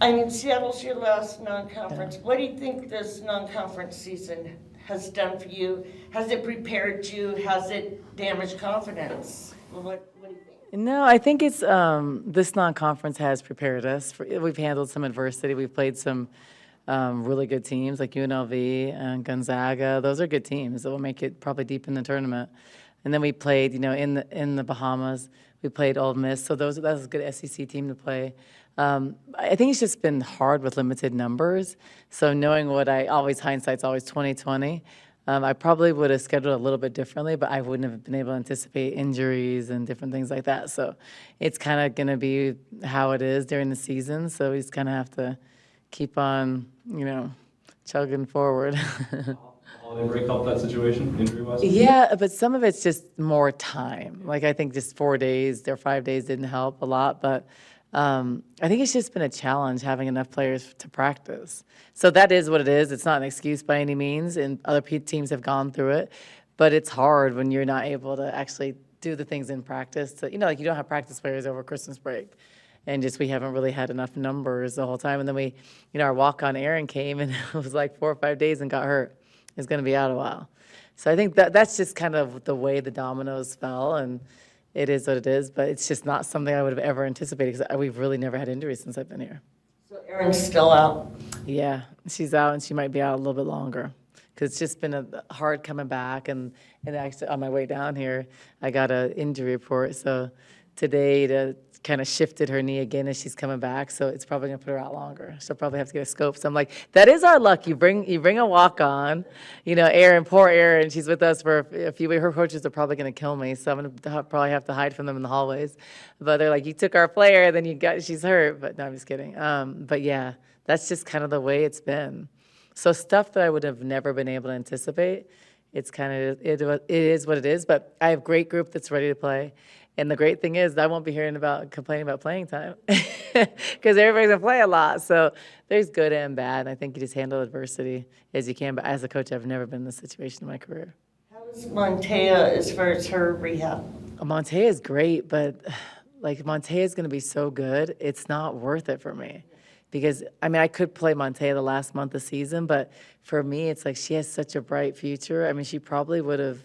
I mean, Seattle's your last non-conference. What do you think this non-conference season has done for you? Has it prepared you? Has it damaged confidence? What do you think? No, I think it's this non-conference has prepared us. We've handled some adversity. We've played some really good teams like UNLV and Gonzaga. Those are good teams that will make it probably deep in the tournament. And then we played, in the Bahamas. We played Ole Miss, so that was a good SEC team to play. I think it's just been hard with limited numbers. So knowing hindsight's always 2020. I probably would have scheduled a little bit differently, but I wouldn't have been able to anticipate injuries and different things like that. So it's kind of going to be how it is during the season. So we just kind of have to keep on, chugging forward. Holiday break help that situation, injury-wise? Yeah, but some of it's just more time. Like I think just 4 days or 5 days didn't help a lot, but I think it's just been a challenge having enough players to practice. So that is what it is. It's not an excuse by any means, and other teams have gone through it. But it's hard when you're not able to actually do the things in practice. Like you don't have practice players over Christmas break. And we haven't really had enough numbers the whole time. And then our walk-on Aaron came, and it was like 4 or 5 days and got hurt. Is going to be out a while. So I think that's just kind of the way the dominoes fell, and it is what it is, but it's just not something I would have ever anticipated because we've really never had injuries since I've been here. So Erin's still out. Yeah, she's out, and she might be out a little bit longer because it's just been hard coming back, and actually on my way down here, I got an injury report, so today kind of shifted her knee again as she's coming back, so it's probably gonna put her out longer. She'll probably have to get a scope. So I'm like, that is our luck. You bring a walk on, Erin, poor Erin. She's with us for a few weeks. Her coaches are probably gonna kill me, so I'm gonna probably have to hide from them in the hallways. But they're like, you took our player, then she's hurt. But no, I'm just kidding. But yeah, that's just kind of the way it's been. So stuff that I would have never been able to anticipate. It's kind of it is what it is. But I have a great group that's ready to play. And the great thing is I won't be complaining about playing time because everybody's going to play a lot. So there's good and bad. And I think you just handle adversity as you can. But as a coach, I've never been in this situation in my career. How is Montea as far as her rehab? Montea is great, but Montea is going to be so good, it's not worth it for me. Because, I could play Montea the last month of the season, but for me, it's like she has such a bright future. She probably would have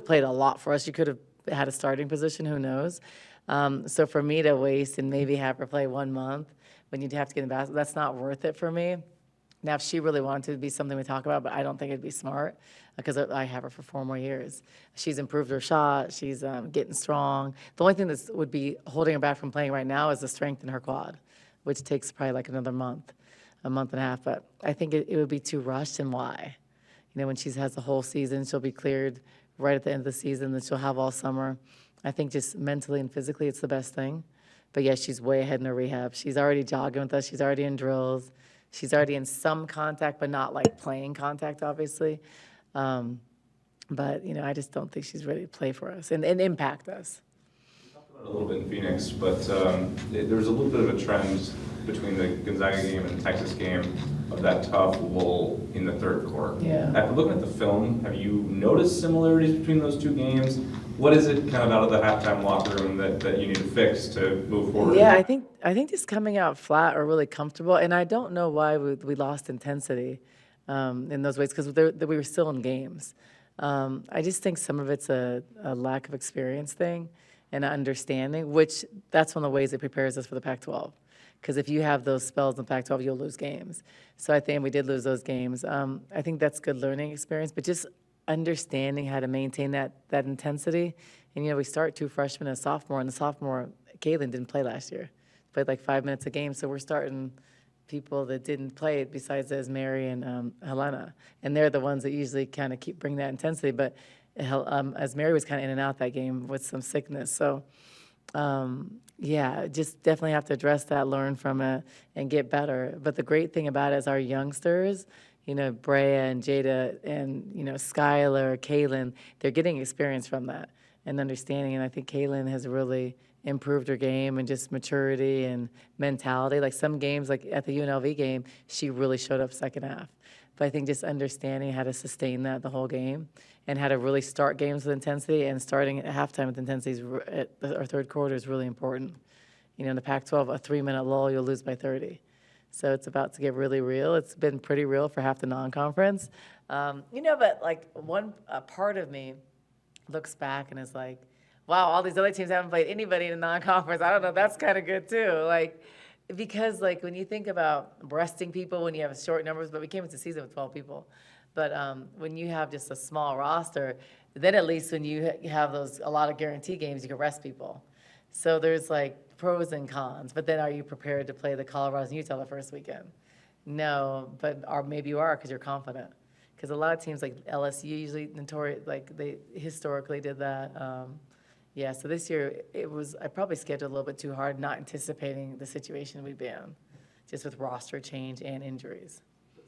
played a lot for us. She could have had a starting position, who knows? So for me to waste and maybe have her play 1 month when you'd have to get in the basketball, that's not worth it for me. Now, if she really wanted to be something we talk about, but I don't think it'd be smart because I have her for 4 more years. She's improved her shot. She's getting strong. The only thing that would be holding her back from playing right now is the strength in her quad, which takes probably like another month, a month and a half. But I think it would be too rushed, and why? When she has the whole season, she'll be cleared right at the end of the season, that she'll have all summer. I think just mentally and physically, it's the best thing. But yeah, she's way ahead in her rehab. She's already jogging with us. She's already in drills. She's already in some contact, but not like playing contact, obviously. But I just don't think she's ready to play for us and impact us. We talked about it a little bit in Phoenix, but there was a little bit of a trend between the Gonzaga game and the Texas game of that tough lull in the third quarter. Yeah. After looking at the film, have you noticed similarities between those two games? What is it kind of out of the halftime locker room that you need to fix to move forward? Yeah, I think just coming out flat or really comfortable, and I don't know why we lost intensity in those ways because we were still in games. I just think some of it's a lack of experience thing and understanding, which that's one of the ways it prepares us for the Pac-12. Because if you have those spells in the Pac-12, you'll lose games. So I think we did lose those games. I think that's good learning experience, but just understanding how to maintain that intensity. And, we start 2 freshmen and a sophomore, and the sophomore, Kaylin, didn't play last year. Played like 5 minutes a game, so we're starting people that didn't play it besides as Mary and Helena. And they're the ones that usually kind of bring that intensity. But as Mary was kind of in and out that game with some sickness. So, yeah, just definitely have to address that, learn from it, and get better. But the great thing about it is our youngsters, Brea and Jada and, Skylar, Kaylin, they're getting experience from that and understanding. And I think Kaylin has really improved her game and just maturity and mentality. Like some games, like at the UNLV game, she really showed up second half. But I think just understanding how to sustain that the whole game and how to really start games with intensity and starting at halftime with intensity or third quarter is really important. In the Pac-12, a 3-minute lull, you'll lose by 30. So it's about to get really real. It's been pretty real for half the non-conference. But like a part of me looks back and is like, wow, all these other teams haven't played anybody in a non-conference. I don't know, that's kind of good too. Like, because like when you think about resting people when you have short numbers, but we came into the season with 12 people. But when you have just a small roster, then at least when you have a lot of guarantee games, you can rest people. So there's like pros and cons. But then are you prepared to play the Colorados and Utah the first weekend? No, or maybe you are because you're confident. Because a lot of teams like LSU usually like they historically did that. Yeah, so this year I probably scheduled a little bit too hard, not anticipating the situation we'd be in, just with roster change and injuries.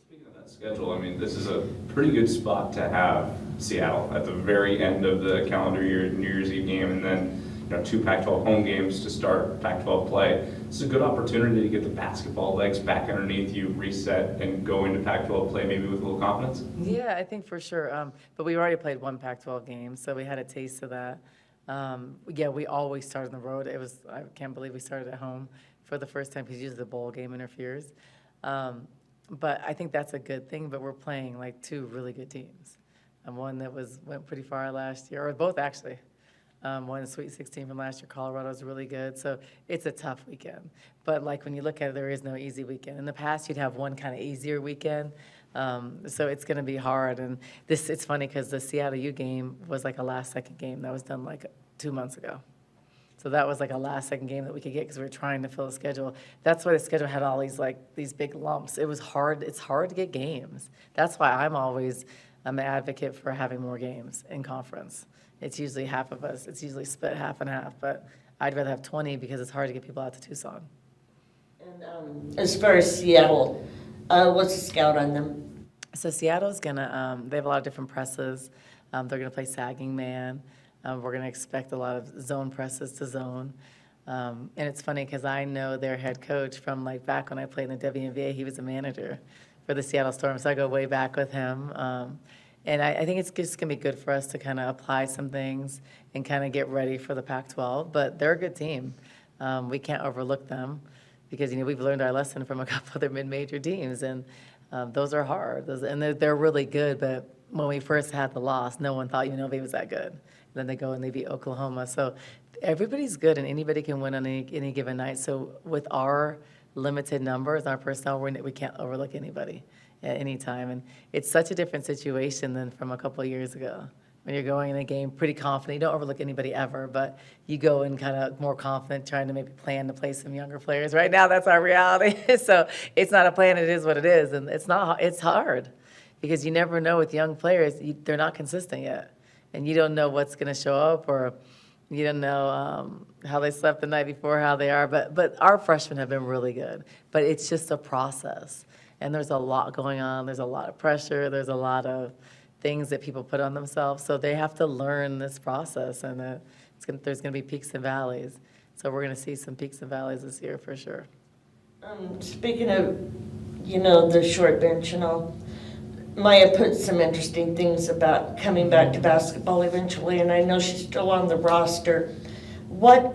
Speaking of that schedule, I mean, this is a pretty good spot to have Seattle at the very end of the calendar year, New Year's Eve game, and then 2 Pac-12 home games to start Pac-12 play. It's a good opportunity to get the basketball legs back underneath you, reset, and go into Pac-12 play maybe with a little confidence. Yeah, I think for sure. But we already played 1 Pac-12 game, so we had a taste of that. Yeah, we always start on the road. I can't believe we started at home for the first time because usually the bowl game interferes. But I think that's a good thing, but we're playing like 2 really good teams. One that went pretty far last year, or both actually. One in the Sweet 16 from last year, Colorado's really good. So it's a tough weekend. But like when you look at it, there is no easy weekend. In the past, you'd have one kind of easier weekend. So it's going to be hard. And it's funny because the Seattle U game was like a last-second game that was done like 2 months ago. So that was like a last-second game that we could get because we were trying to fill the schedule. That's why the schedule had all these big lumps. It was hard. It's hard to get games. That's why I'm an advocate for having more games in conference. It's usually half of us. It's usually split half and half. But I'd rather have 20 because it's hard to get people out to Tucson. And as far as Seattle, what's the scout on them? So Seattle's gonna. They have a lot of different presses. They're gonna play sagging man. We're gonna expect a lot of zone presses to zone. And it's funny because I know their head coach from like back when I played in the WNBA. He was a manager for the Seattle Storm, so I go way back with him. And I think it's just going to be good for us to kind of apply some things and kind of get ready for the Pac-12. But they're a good team. We can't overlook them because, we've learned our lesson from a couple other mid-major teams. And those are hard. And they're really good. But when we first had the loss, no one thought UNLV was that good. And then they go and they beat Oklahoma. So everybody's good and anybody can win on any given night. So with our limited numbers, our personnel, we can't overlook anybody at any time. And it's such a different situation than from a couple of years ago. When you're going in a game pretty confident, you don't overlook anybody ever, but you go in kind of more confident, trying to maybe plan to play some younger players. Right now, that's our reality. So it's not a plan, it is what it is. And it's hard because you never know with young players, they're not consistent yet. And you don't know what's going to show up or you don't know how they slept the night before, how they are. But our freshmen have been really good. But it's just a process. And there's a lot going on. There's a lot of pressure. There's a lot of things that people put on themselves. So they have to learn this process. And there's going to be peaks and valleys. So we're going to see some peaks and valleys this year for sure. Speaking of, the short bench and all, Maya put some interesting things about coming back to basketball eventually, and I know she's still on the roster. What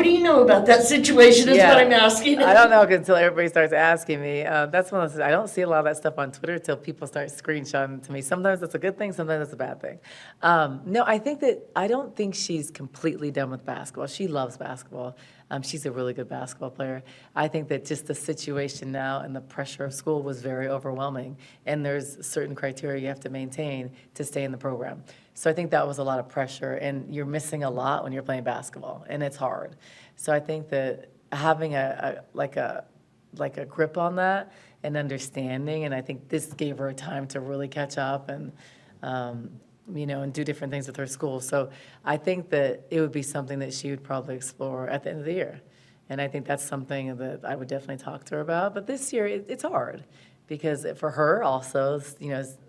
do you know about that situation is what I'm asking. I don't know until everybody starts asking me. That's one of those, I don't see a lot of that stuff on Twitter until people start screenshotting to me. Sometimes that's a good thing, sometimes that's a bad thing. No, I don't think she's completely done with basketball. She loves basketball. She's a really good basketball player. I think that just the situation now and the pressure of school was very overwhelming. And there's certain criteria you have to maintain to stay in the program. So I think that was a lot of pressure, and you're missing a lot when you're playing basketball, and it's hard. So I think that having a grip on that and understanding, and I think this gave her time to really catch up and and do different things with her school. So I think that it would be something that she would probably explore at the end of the year, and I think that's something that I would definitely talk to her about. But this year it's hard. Because for her also,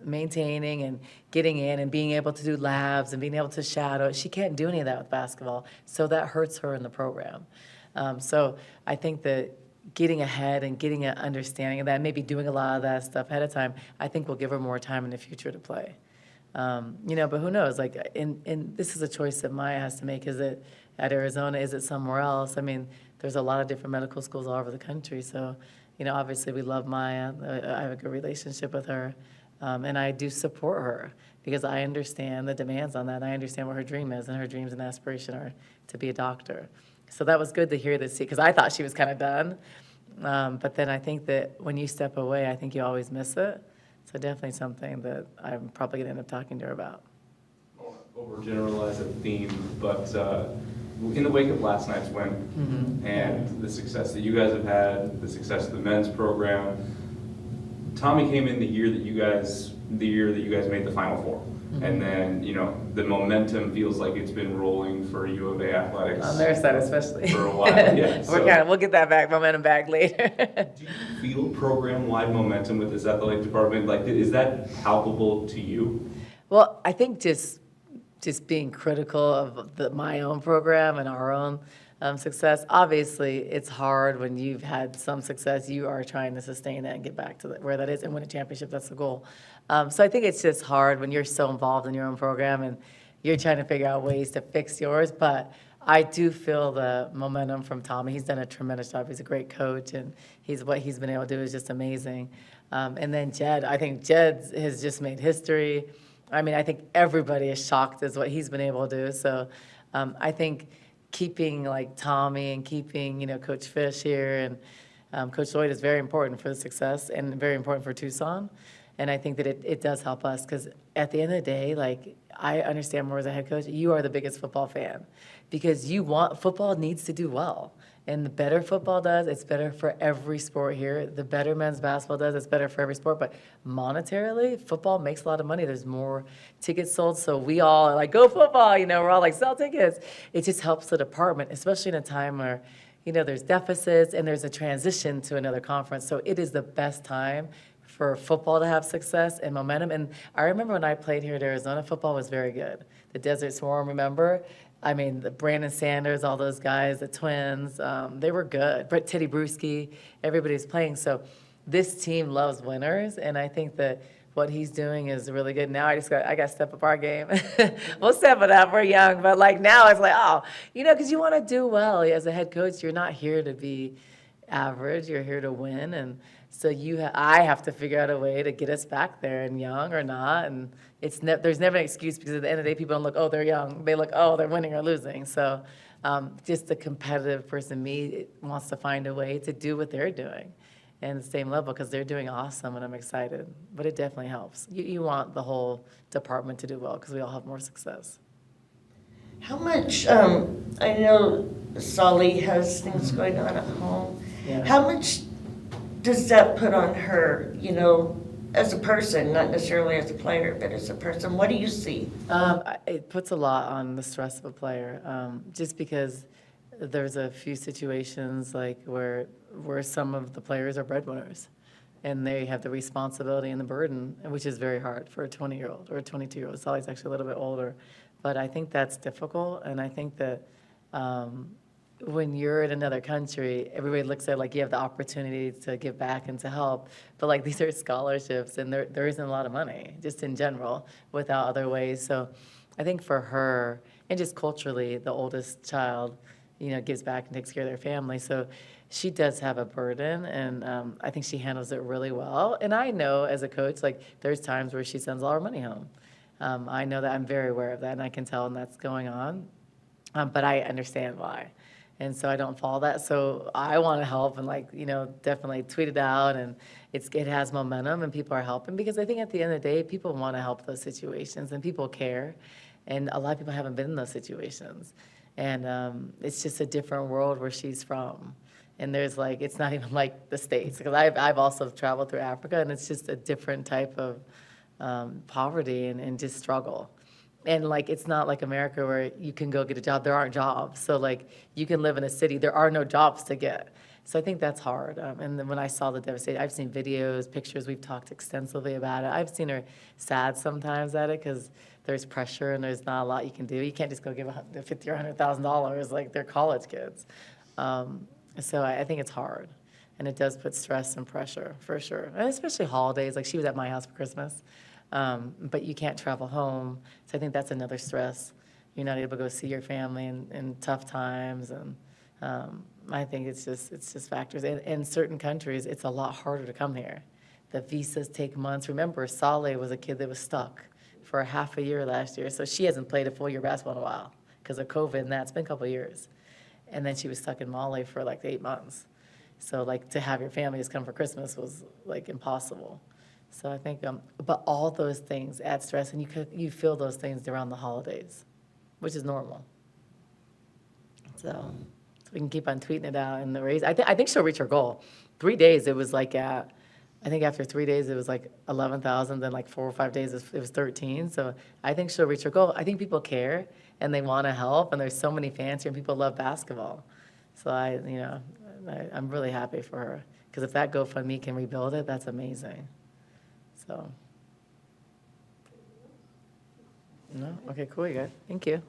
maintaining and getting in and being able to do labs and being able to shadow, she can't do any of that with basketball. So that hurts her in the program. So I think that getting ahead and getting an understanding of that, maybe doing a lot of that stuff ahead of time, I think will give her more time in the future to play. But who knows? Like, this is a choice that Maya has to make. Is it at Arizona? Is it somewhere else? I mean, there's a lot of different medical schools all over the country. So, obviously we love Maya. I have a good relationship with her. And I do support her because I understand the demands on that. I understand what her dream is, and her dreams and aspiration are to be a doctor. So that was good to hear this, because I thought she was kind of done. But then I think that when you step away, I think you always miss it. So definitely something that I'm probably going to end up talking to her about. Overgeneralize a theme, but in the wake of last night's win and the success that you guys have had, the success of the men's program, Tommy came in the year that you guys made the Final Four. And then, the momentum feels like it's been rolling for U of A athletics. On their side especially. For a while, yeah. We'll get that momentum back later. Do you feel program-wide momentum with this athletic department? Like, is that palpable to you? Well, I think just being critical of my own program and our own success. Obviously, it's hard when you've had some success. You are trying to sustain it and get back to where that is and win a championship. That's the goal. So I think it's just hard when you're so involved in your own program and you're trying to figure out ways to fix yours. But I do feel the momentum from Tommy. He's done a tremendous job. He's a great coach, and what he's been able to do is just amazing. And then Jed, I think Jed has just made history. I mean, I think everybody is shocked at what he's been able to do. So I think keeping like Tommy and keeping, Coach Fish here and Coach Lloyd is very important for the success and very important for Tucson. And I think that it does help us, because at the end of the day, like, I understand more as a head coach, you are the biggest football fan, because football needs to do well. And the better football does, it's better for every sport here. The better men's basketball does, it's better for every sport. But monetarily, football makes a lot of money. There's more tickets sold. So we all are like, go football, we're all like, sell tickets. It just helps the department, especially in a time where, there's deficits and there's a transition to another conference. So it is the best time for football to have success and momentum. And I remember when I played here at Arizona, football was very good. The Desert Swarm, remember? I mean, the Brandon Sanders, all those guys, the Twins, they were good. But Teddy Bruschi, everybody's playing. So this team loves winners, and I think that what he's doing is really good. Now I got to step up our game. We'll step it up. We're young, but like now it's like, because you want to do well as a head coach. You're not here to be average. You're here to win, and so I have to figure out a way to get us back there, and young or not, and there's never an excuse, because at the end of the day, people don't look, they're young. They look, they're winning or losing. So just the competitive person, me, wants to find a way to do what they're doing and the same level, because they're doing awesome, and I'm excited. But it definitely helps. You want the whole department to do well, because we all have more success. How much, I know Solly has things going on at home. Yeah. How much does that put on her, as a person, not necessarily as a player, but as a person? What do you see? It puts a lot on the stress of a player, just because there's a few situations like where some of the players are breadwinners, and they have the responsibility and the burden, which is very hard for a 20-year-old or a 22-year-old. Solly's actually a little bit older, but I think that's difficult, and I think that when you're in another country, everybody looks at like you have the opportunity to give back and to help, but like these are scholarships, and there isn't a lot of money just in general without other ways. So I think for her, and just culturally, the oldest child, gives back and takes care of their family. So she does have a burden, and I think she handles it really well. And I know as a coach, like there's times where she sends all her money home. I know that, I'm very aware of that, and I can tell when that's going on, but I understand why. And so I don't follow that. So I want to help and definitely tweet it out, and it has momentum and people are helping, because I think at the end of the day, people want to help those situations and people care. And a lot of people haven't been in those situations. And it's just a different world where she's from. And there's it's not even like the States, because I've also traveled through Africa, and it's just a different type of poverty and just struggle. And it's not like America where you can go get a job. There aren't jobs. So you can live in a city. There are no jobs to get. So I think that's hard. And then when I saw the devastation, I've seen videos, pictures. We've talked extensively about it. I've seen her sad sometimes at it, because there's pressure and there's not a lot you can do. You can't just go give $50,000 or $100,000 like they're college kids. So I think it's hard. And it does put stress and pressure, for sure. And especially holidays. Like she was at my house for Christmas. But you can't travel home, so I think that's another stress. You're not able to go see your family in tough times, and I think it's just factors. In certain countries, it's a lot harder to come here. The visas take months. Remember, Saleh was a kid that was stuck for half a year last year, so she hasn't played a full year basketball in a while because of COVID, and that's been a couple of years. And then she was stuck in Mali for like 8 months. So like to have your family just come for Christmas was like impossible. So I think, but all those things add stress, and you feel those things around the holidays, which is normal. So we can keep on tweeting it out and the raise. I think she'll reach her goal. 3 days, it was like I think after 3 days, it was like 11,000, then like 4 or 5 days, it was 13. So I think she'll reach her goal. I think people care and they want to help, and there's so many fans here and people love basketball. So I'm really happy for her, because if that GoFundMe can rebuild it, that's amazing. So, no? Okay, cool, you good. Thank you.